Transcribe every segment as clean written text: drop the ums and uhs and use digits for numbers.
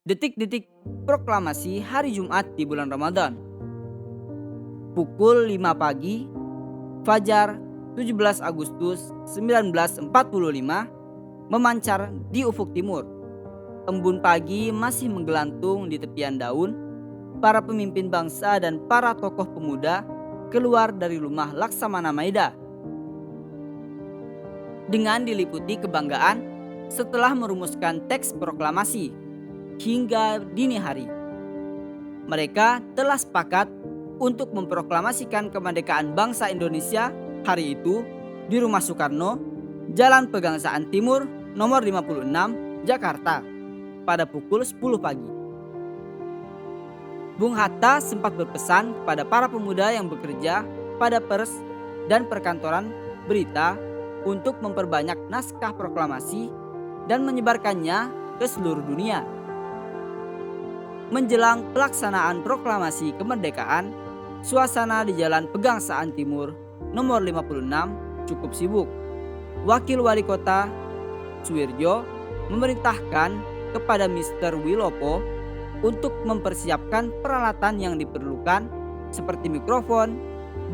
Detik-detik proklamasi hari Jumat di bulan Ramadan. Pukul 5 pagi, Fajar 17 Agustus 1945 memancar di ufuk timur. Embun pagi masih menggelantung di tepian daun. Para pemimpin bangsa dan para tokoh pemuda keluar dari rumah Laksamana Maeda dengan diliputi kebanggaan setelah merumuskan teks proklamasi. Hingga dini hari, mereka telah sepakat untuk memproklamasikan kemerdekaan bangsa Indonesia hari itu di Rumah Soekarno, Jalan Pegangsaan Timur nomor 56, Jakarta pada pukul 10 pagi. Bung Hatta sempat berpesan kepada para pemuda yang bekerja pada pers dan perkantoran berita untuk memperbanyak naskah proklamasi dan menyebarkannya ke seluruh dunia. Menjelang pelaksanaan proklamasi kemerdekaan, suasana di Jalan Pegangsaan Timur nomor 56 cukup sibuk. Wakil Wali Kota Suwirjo memerintahkan kepada Mr. Wilopo untuk mempersiapkan peralatan yang diperlukan seperti mikrofon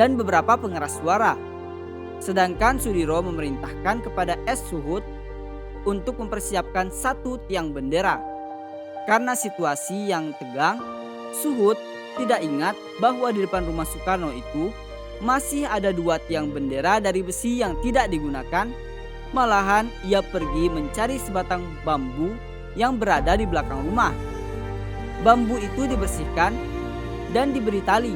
dan beberapa pengeras suara. Sedangkan Sudiro memerintahkan kepada S. Suhut untuk mempersiapkan satu tiang bendera. Karena situasi yang tegang, Suhut tidak ingat bahwa di depan rumah Soekarno itu masih ada 2 tiang bendera dari besi yang tidak digunakan. Malahan ia pergi mencari sebatang bambu yang berada di belakang rumah. Bambu itu dibersihkan dan diberi tali,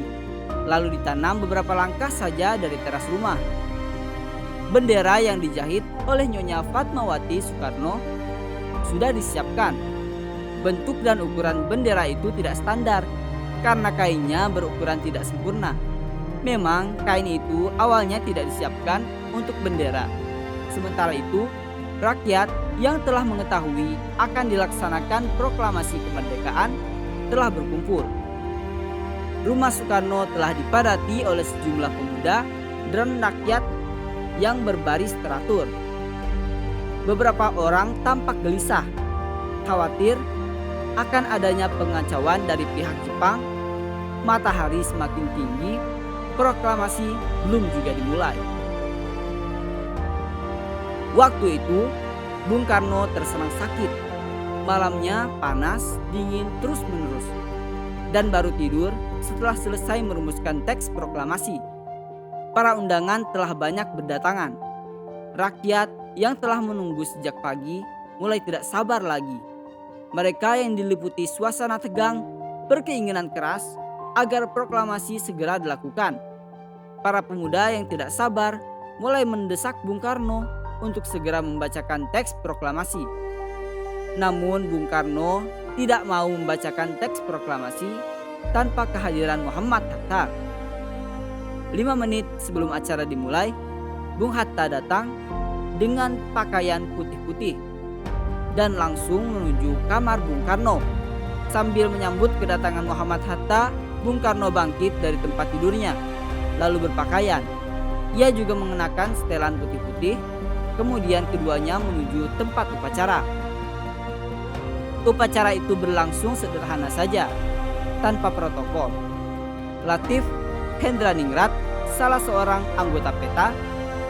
lalu ditanam beberapa langkah saja dari teras rumah. Bendera yang dijahit oleh Nyonya Fatmawati Soekarno sudah disiapkan. Bentuk dan ukuran bendera itu tidak standar karena kainnya berukuran tidak sempurna. Memang kain itu awalnya tidak disiapkan untuk bendera. Sementara itu, rakyat yang telah mengetahui akan dilaksanakan proklamasi kemerdekaan telah berkumpul. Rumah Soekarno telah dipadati oleh sejumlah pemuda dan rakyat yang berbaris teratur. Beberapa orang tampak gelisah, khawatir akan adanya pengacauan dari pihak Jepang. Matahari semakin tinggi, proklamasi belum juga dimulai. Waktu itu, Bung Karno terserang sakit. Malamnya panas, dingin terus-menerus, dan baru tidur setelah selesai merumuskan teks proklamasi. Para undangan telah banyak berdatangan. Rakyat yang telah menunggu sejak pagi mulai tidak sabar lagi. Mereka yang diliputi suasana tegang berkeinginan keras agar proklamasi segera dilakukan. Para pemuda yang tidak sabar mulai mendesak Bung Karno untuk segera membacakan teks proklamasi. Namun Bung Karno tidak mau membacakan teks proklamasi tanpa kehadiran Muhammad Hatta. 5 menit sebelum acara dimulai, Bung Hatta datang dengan pakaian putih-putih dan langsung menuju kamar Bung Karno. Sambil menyambut kedatangan Muhammad Hatta, Bung Karno bangkit dari tempat tidurnya, lalu berpakaian. Ia juga mengenakan setelan putih-putih, kemudian keduanya menuju tempat upacara. Upacara itu berlangsung sederhana saja, tanpa protokol. Latif Hendraningrat, salah seorang anggota PETA,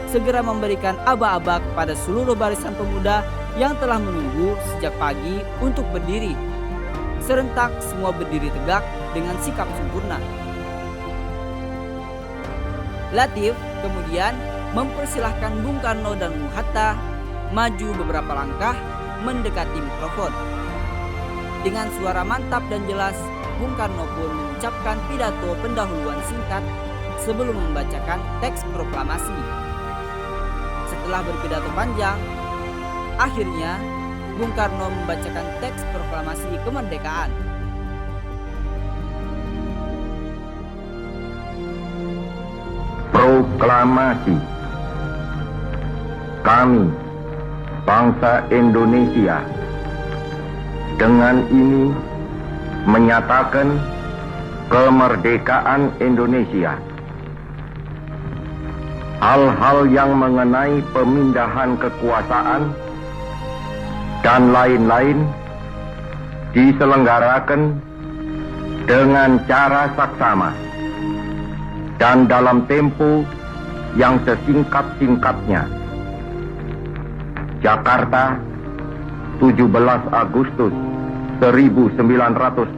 segera memberikan aba-aba kepada seluruh barisan pemuda yang telah menunggu sejak pagi untuk berdiri. Serentak semua berdiri tegak dengan sikap sempurna. Latif kemudian mempersilahkan Bung Karno dan Bung Hatta maju beberapa langkah mendekati mikrofon. Dengan suara mantap dan jelas, Bung Karno pun mengucapkan pidato pendahuluan singkat sebelum membacakan teks proklamasi. Setelah berpidato panjang, akhirnya Bung Karno membacakan teks proklamasi kemerdekaan. Proklamasi. Kami, bangsa Indonesia, dengan ini menyatakan kemerdekaan Indonesia. Hal-hal yang mengenai pemindahan kekuasaan dan lain-lain diselenggarakan dengan cara saksama dan dalam tempo yang sesingkat-singkatnya. Jakarta, 17 Agustus 1945,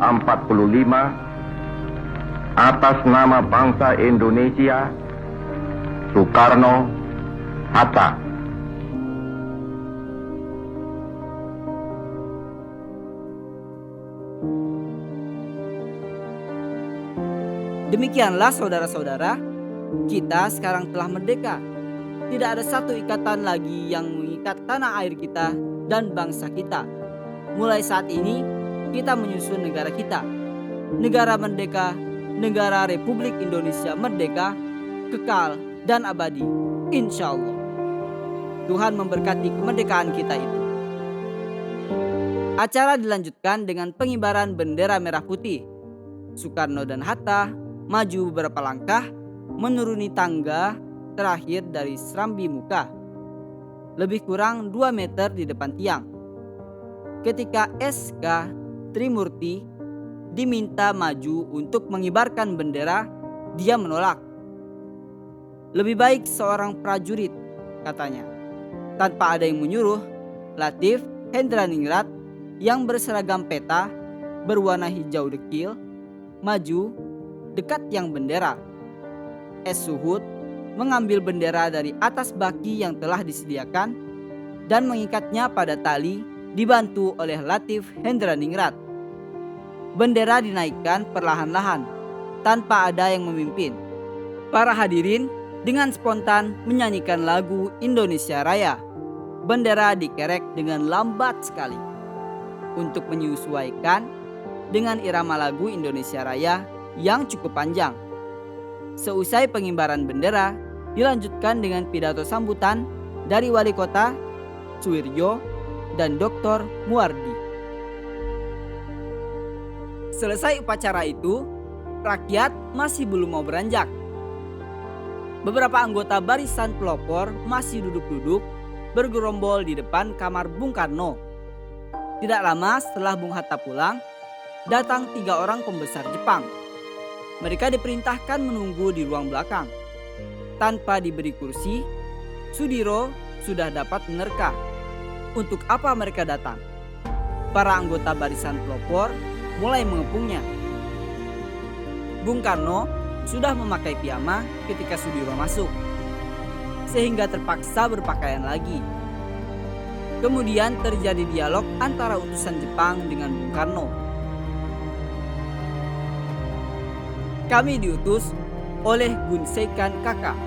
atas nama bangsa Indonesia, Soekarno-Hatta. Demikianlah saudara-saudara, kita sekarang telah merdeka. Tidak ada satu ikatan lagi yang mengikat tanah air kita dan bangsa kita. Mulai saat ini, kita menyusun negara kita. Negara merdeka, negara Republik Indonesia merdeka, kekal dan abadi. Insya Allah. Tuhan memberkati kemerdekaan kita itu. Acara dilanjutkan dengan pengibaran bendera merah putih. Soekarno dan Hatta maju beberapa langkah menuruni tangga terakhir dari serambi muka, lebih kurang 2 meter di depan tiang. Ketika SK Trimurti diminta maju untuk mengibarkan bendera, dia menolak. Lebih baik seorang prajurit, katanya. Tanpa ada yang menyuruh, Latif Hendraningrat yang berseragam peta berwarna hijau dekil maju dekat tiang bendera. Es Suhud mengambil bendera dari atas baki yang telah disediakan dan mengikatnya pada tali dibantu oleh Latif Hendraningrat. Bendera dinaikkan perlahan-lahan tanpa ada yang memimpin. Para hadirin dengan spontan menyanyikan lagu Indonesia Raya. Bendera dikerek dengan lambat sekali untuk menyesuaikan dengan irama lagu Indonesia Raya yang cukup panjang. Seusai pengibaran bendera, dilanjutkan dengan pidato sambutan dari Wali Kota Suwirjo dan Dr. Muardi. Selesai upacara itu, rakyat masih belum mau beranjak. Beberapa anggota barisan pelopor masih duduk-duduk bergerombol di depan kamar Bung Karno. Tidak lama setelah Bung Hatta pulang, datang 3 orang pembesar Jepang. Mereka diperintahkan menunggu di ruang belakang. Tanpa diberi kursi, Sudiro sudah dapat menerka untuk apa mereka datang. Para anggota barisan pelopor mulai mengepungnya. Bung Karno sudah memakai piyama ketika Sudiro masuk, sehingga terpaksa berpakaian lagi. Kemudian terjadi dialog antara utusan Jepang dengan Bung Karno. Kami diutus oleh Gunseikan Kakak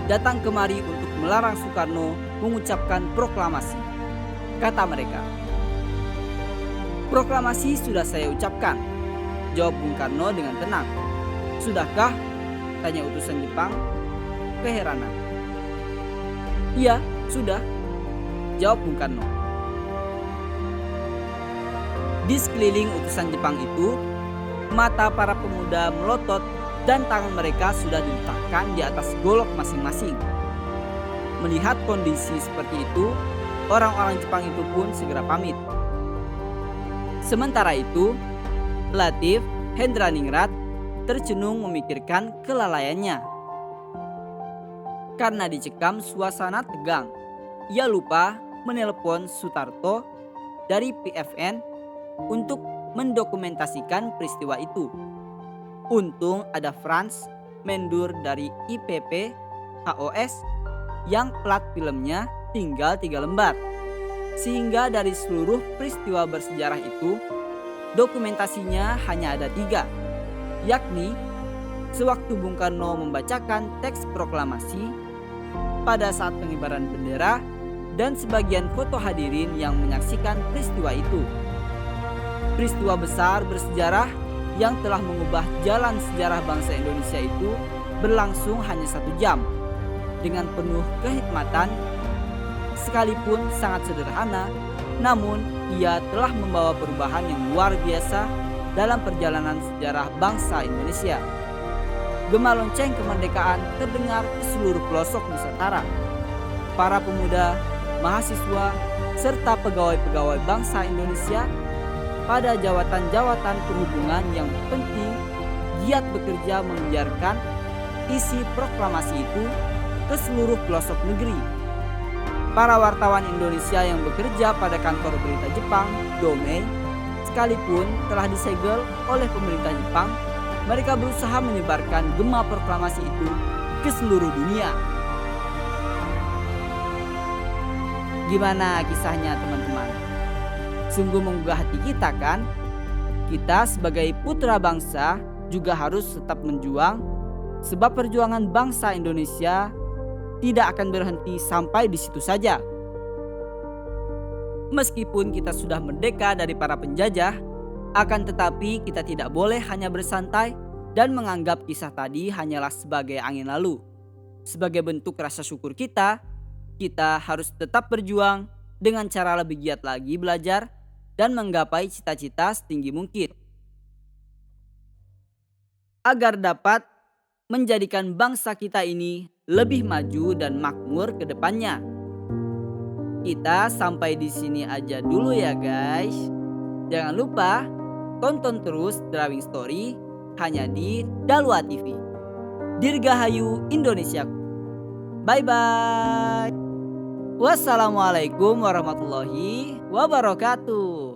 datang kemari untuk melarang Soekarno mengucapkan proklamasi, kata mereka. Proklamasi sudah saya ucapkan, jawab Bung Karno dengan tenang. Sudahkah? Tanya utusan Jepang keheranan. Iya, sudah, jawab Bung Karno. Di sekeliling utusan Jepang itu, mata para pemuda melotot dan tangan mereka sudah diletakkan di atas golok masing-masing. Melihat kondisi seperti itu, orang-orang Jepang itu pun segera pamit. Sementara itu, Latif Hendraningrat tercenung memikirkan kelalaiannya. Karena dicekam suasana tegang, ia lupa menelpon Sutarto dari PFN untuk mendokumentasikan peristiwa itu. Untung ada Franz Mendur dari IPP HOS yang plat filmnya tinggal 3 lembar. Sehingga dari seluruh peristiwa bersejarah itu, dokumentasinya hanya ada 3, yakni sewaktu Bung Karno membacakan teks proklamasi, pada saat pengibaran bendera, dan sebagian foto hadirin yang menyaksikan peristiwa itu. Peristiwa besar bersejarah yang telah mengubah jalan sejarah bangsa Indonesia itu berlangsung hanya 1 jam dengan penuh kehikmatan. Sekalipun sangat sederhana, namun ia telah membawa perubahan yang luar biasa dalam perjalanan sejarah bangsa Indonesia. Gema lonceng kemerdekaan terdengar di seluruh pelosok Nusantara. Para pemuda, mahasiswa, serta pegawai-pegawai bangsa Indonesia pada jawatan-jawatan perhubungan yang penting giat bekerja membiarkan isi proklamasi itu ke seluruh pelosok negeri. Para wartawan Indonesia yang bekerja pada kantor berita Jepang, Domei, sekalipun telah disegel oleh pemerintah Jepang, mereka berusaha menyebarkan gema proklamasi itu ke seluruh dunia. Gimana kisahnya teman-teman? Sungguh menggugah hati kita kan? Kita sebagai putra bangsa juga harus tetap menjuang, sebab perjuangan bangsa Indonesia tidak akan berhenti sampai di situ saja. Meskipun kita sudah merdeka dari para penjajah, akan tetapi kita tidak boleh hanya bersantai dan menganggap kisah tadi hanyalah sebagai angin lalu. Sebagai bentuk rasa syukur kita harus tetap berjuang dengan cara lebih giat lagi belajar dan menggapai cita-cita setinggi mungkin. Agar dapat menjadikan bangsa kita ini lebih maju dan makmur ke depannya. Kita sampai di sini aja dulu ya guys. Jangan lupa tonton terus Drawing Story hanya di Dalwa TV. Dirgahayu Indonesia. Bye bye. Wassalamualaikum warahmatullahi wabarakatuh.